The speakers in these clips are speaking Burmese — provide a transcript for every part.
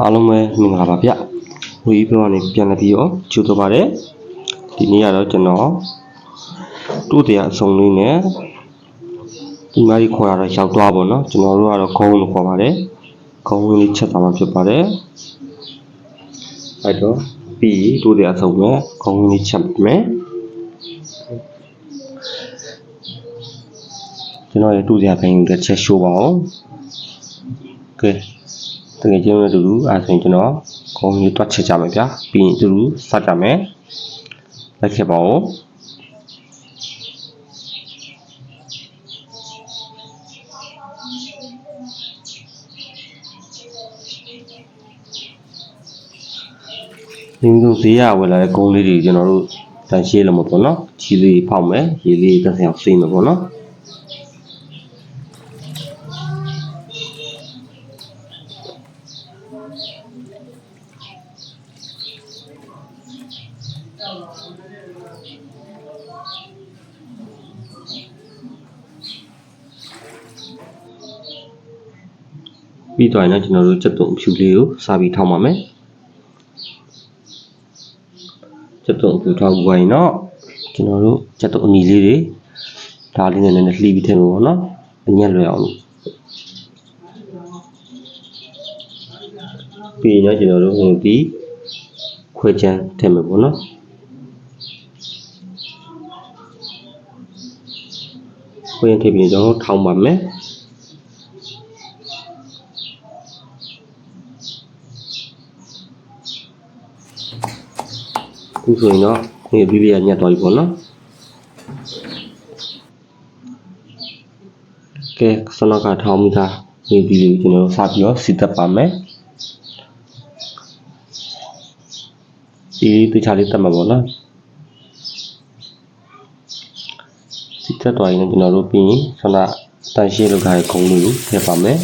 အားလုံးပဲမင်္ဂလာပါဗျ။ဝီပြောကနေပြန်လာပြီးတော့ကြိုးတော့ပါတယ်။ဒီနေ့ကတော့ကျွန်တော်တို့တရားအစုံလေးနဲ့ဒီမားကြီးခေါ်တာတော့ရောက်သွားပါတော့။ကျွန်တော်တို့ကတော့ခေါင်းလို့ခေါ်ပါတယ်။ခေါင်းဝင်လေးချက်သွားမှာဖြစ်ပါတယ်။အဲ့တော့ပြီးတို့တရားအစုံနဲ့ခေါင်းဝင်လေးချက်မယ်။ကျွန်တော်ရဲ့တို့တရားခိုင်းတဲ့ချက်ရှိုးပါအောင်။ ကဲတကယ်ချင်းလည်းတူတူအဲ့ဆိုရင်ကျွန်တော်ခေါင်းကြီးတွတ်ချက်ကြမယ်ဗျာပြီးရင်တူတူစကြမယ်လက်ခဲ့ပါဦးဒီလိုဈေးရဝယ်လာတဲ့ကုန်းလေးတွေကျွန်တော်တို့တန်ရှင်းလို့မပေါ့နော်ချီလေးဖောက်မယ်ရေလေးတက်ဆင်အောင်စေးမယ်ပေါ့နော်ပြီးတော့လည်းကျွန်တော်တို့ချက်တုံဖြူလေးကိုစားပြီးထောင်းပါမယ်ချက်တုံဖြူထောင်းပြီးရင်တော့ကျွန်တော်တို့ချက်တုံအနီလေးတွေဒါလေးနဲ့လည်းလှီးပြီးထည့်လို့ပေါ့နော်အညက်လွယ်အောင်ပြီးရင်ကျွန်တော်တို့ဟိုဒီခွဲချမ်းထည့်မယ်ပေါ့နော်ခွဲထည့်ပြီးတော့ထောင်းပါမယ်ခုဆိုရင်တော့ဒီဘီဘီရညက်သွားပြီပေါ့နော်ကဲစနကထောင်းမိသားဒီဘီလေးကျွန်တော်စပြီးတော့စီတက်ပါမယ်ဒီတခြားလေးတက်မှာပေါ့နော်စီတက်သွားရင်ကျွန်တော်တို့ပြီးရင်စနတန်ရှင်းလောက်ထားတဲ့ခုံးလေးကိုထည့်ပါမယ်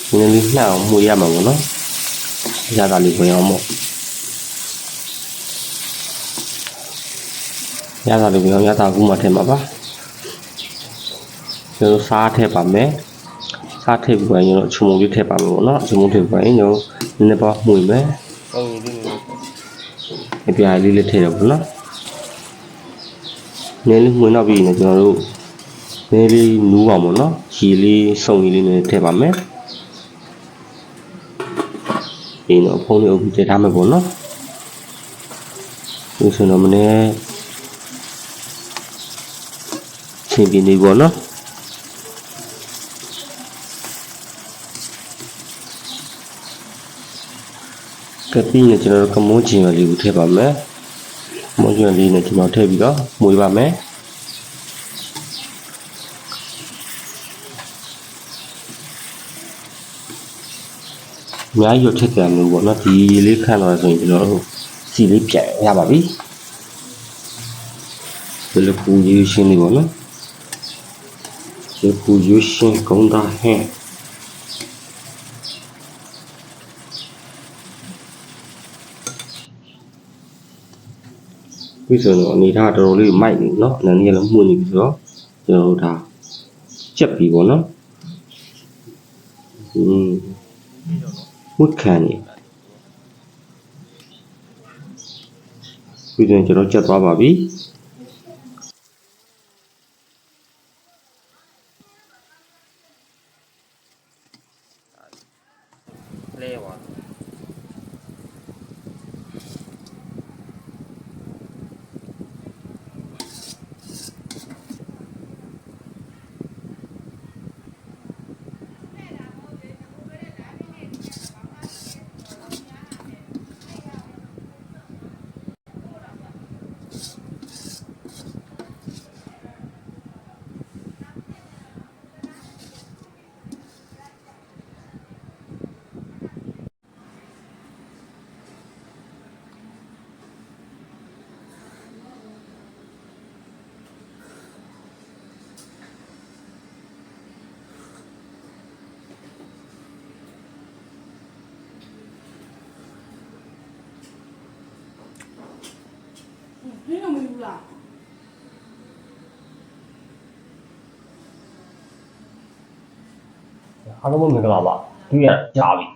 ဒီနေ့လေးနှောင်းမှုရမှာပေါ့နော်ရတာလေးဝင်အောင်ပေါ့ရတာလေးဝင်အောင်ရတာကူမှထည့်မှာပါကျွန်တော်စားထည့်ပါမယ်စားထည့်ပြီးရင်ကျွန်တော်ချုံမုံလေးထည့်ပါမယ်ပေါ့နော်ချုံမုံထည့်ပြီးရင်ကျွန်တော်နည်းနည်းပါမှုမယ်ဟုတ်ပြီအပြားလေးလေးထည့်ရပါတော့နည်းလေးမှုတော့ပြီးရင်ကျွန်တော်တို့နည်းလေးနူးအောင်ပေါ့နော်ရေလေးစုံလေးနဲ့ထည့်ပါမယ်ဒီတော့ဖုံးလေးအုပ်ပြီးထည့်ထားမယ်ပေါ့နော်ဒီဆိုတော့မနေ့ချင်းပြနေပေါ့နော်ကပ်ပြီးရင်ကျွန်တော်တို့ကမွန်းချင်လေးကိုထည့်ပါမယ်မွန်းချင်လေးနဲ့ကျွန်တော်ထည့်ပြီးတော့မွေးပါမယ်အများကြီးရထည့်ကြမျိုးပေါ့နော်ဒီလေးခန့်တော့ဆိုရင်ကျွန်တော်တို့စီလေးပြန်ရပါပြီဒီလိုပူရွှေရှင်းလေးပေါ့နော်ဒီပူရွှေရှင်းကုန်းသားဟင်းပြီးဆိုတော့အနေထားတော်တော်လေးမိုက်နေเนาะအနေနဲ့လည်းမှုနေပြီဆိုတော့ကျွန်တော်တို့ဒါချက်ပြီပေါ့နော်ဝတ်ခံနေပြီးတော့ကျွန်တော်ချက်သွားပါပြီလဲပါ你怎么有啦？ အားလုံးပဲမင်္ဂလာပါတွေ့ရကြာပြီ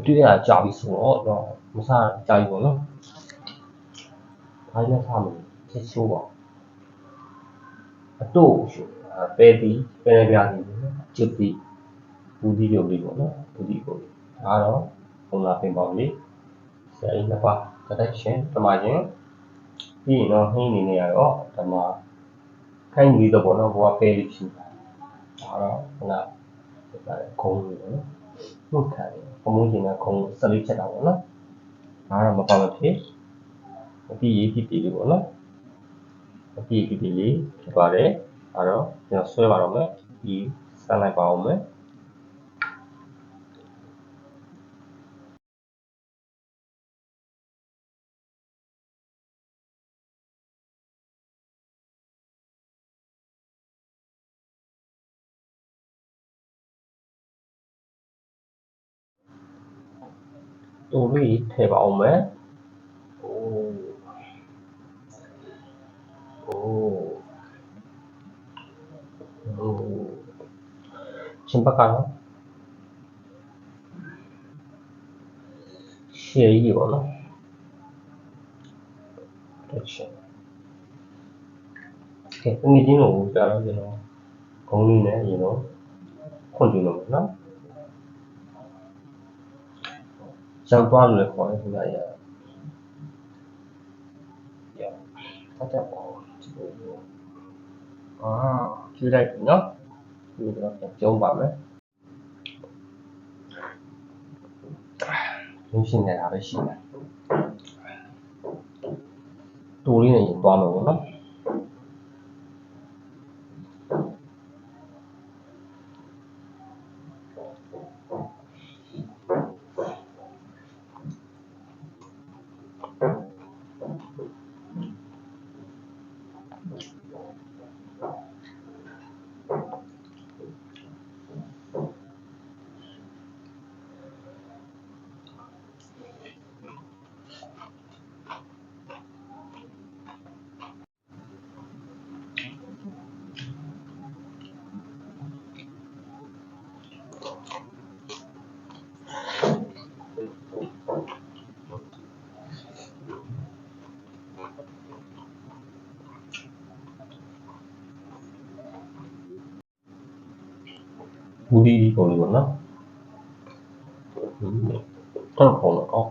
တွေ့ရကြာပြီဆိုတော့မစားကြာပြီပေါ့နော်အားရထားမယ်ချက်ချိုးပါအတော့ပဲတီပဲပြားတီကျွတ်တီဘူးတီပြုတ်လေးပေါ့နော်ဘူးတီပေါ့ဒါတော့ပုံလာပင်ပေါင်းလေးဆရာကြီးနှစ်ပါးတက်ရှင်ဓမ္မချင်းပြီးရင်တော့ဟင်းနေနေရတော့ဓမ္မခိုင်းပြီးတော့ပေါ့နော်ဘောကပဲလေးဖြစ်တာဒါတော့ခုနခုံးလို့ပေါ့နော်နှုတ်ခံတယ်ပမုန်းကျင်ကခုံးဆက်လေးချက်တာပေါ့နော်ဒါတော့မပါမဖြစ်အပြည့်ရေးဖြစ်တယ်ပေါ့နော်အပြည့်ဖြစ်တယ်လေးဖြစ်ပါတယ်ဒါတော့ကျွန်တော်ဆွဲပါတော့မယ်ဒီစမ်းလိုက်ပါအောင်မယ်တူလေးထည့်ပါအောင်မယ်အိုးချင်းပတ်ကတော့ရှယ်ကြီးပေါ့နော်တက်ရှင်ကဲအနည်းချင်းကိုကြာတော့ကျွန်တော်ခုံးလေးနဲ့အရင်တော့ခွန့်ကြည့်လို့နော်ရောက်သွားလို့လည်းခေါ်တယ်ခင်ဗျာရတက်ပေါ့ကျွေးလိုက်နော်ဒီတော့ကျုံးပါမယ်ရင်းရှင်းနေတာပဲရှိတယ်တူလေးနဲ့ရင်သွားမယ်ပေါ့နော်ဘူးဒီပုံလေးပေါ့နော်တော့ပုံတော့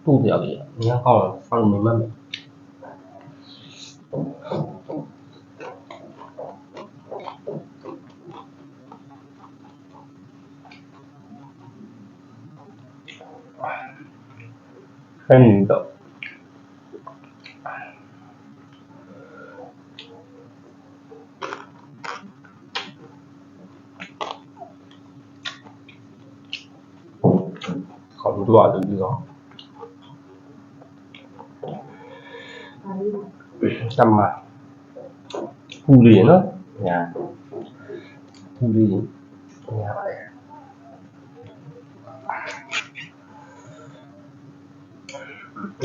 တူကြပြီအများကောင်းတော့ဆောင်းနေမှမယ်ခိုင်းနေတော့ခေါင်းတို့အတူတူတော့တမပူလေးနော်ညာပူလေးညာပါတယ်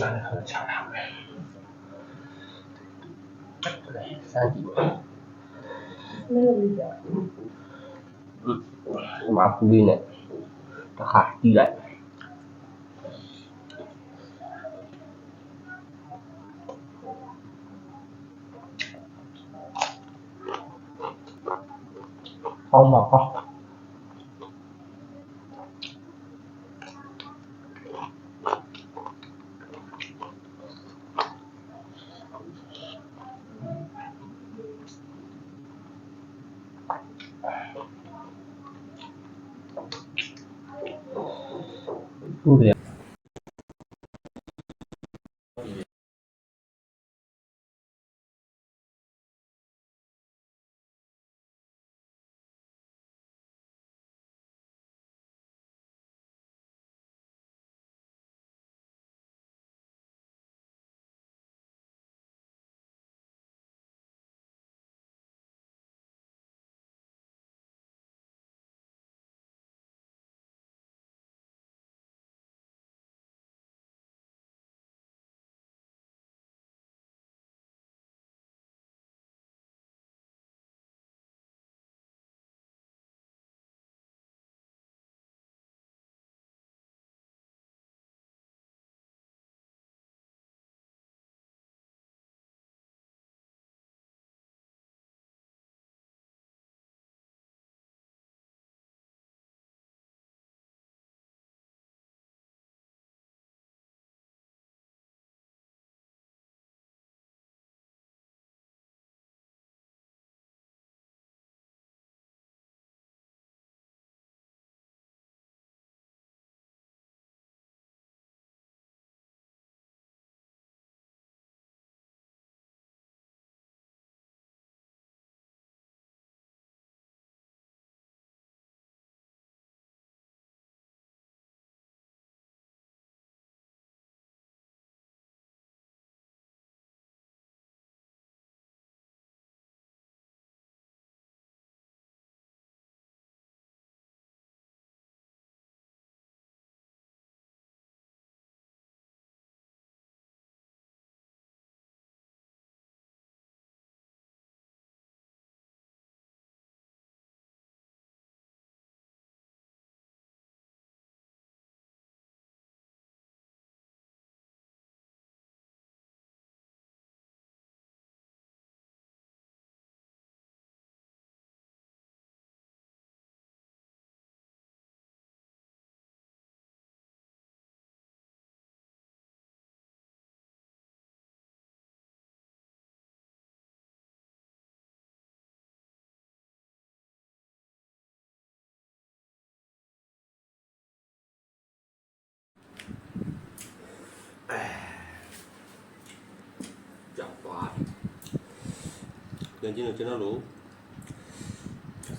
လာခါချတာပဲစမ်းကြည့်ပါမာပူလေးနဲ့တခါတီးလိုက်ကောင်းပါကောင်းတူတယ် ပြန်ကြည့်လို့ကျွန်တော်တို့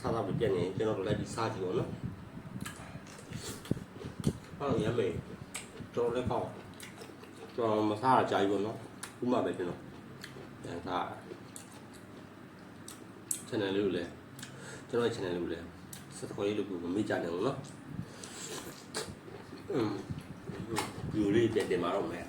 စားတာပြက်နေကျွန်တော်တို့လည်းဒီစားကြည့်ပါနော်ဟုတ်ရမယ်ကျွန်တော်လည်းကောက်ကျွန်တော်မစားရကြာပြီပေါ့နော်ဥမှပဲကျွန်တော်ပြန်စား channel လေးကိုလည်းကျွန်တော် channel လေးကိုလည်း subscribe လုပ်ဖို့မမေ့ကြနဲ့ဘူးနော်ဗီဒီယိုလေးပြန်တင်ပါတော့မယ်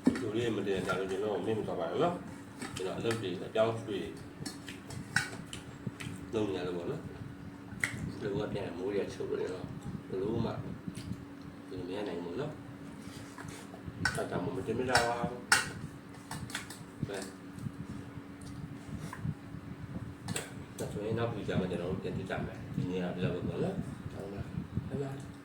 ဗီဒီယိုလေးမတင်ကြလို့ကျွန်တော်မေ့မသွားပါဘူးနော်ကျွန်တော်အလုပ်တွေအကြောင်းရွှေ့လုပ်နေရလို့ပေါ့နော်လူကပြန်မိုးရချုပ်လို့တော့ဘလို့မှဒီမရနိုင်ဘူးနော်တတ်တာမှမတင်မလာပါဘူးပဲဒါဆိုရင်နောက်ပြီးကြမှာကျွန်တော်တို့ပြန်ကြည့်ကြမယ်ဒီနေ့ကဘယ်လိုလုပ်လဲဟုတ်လား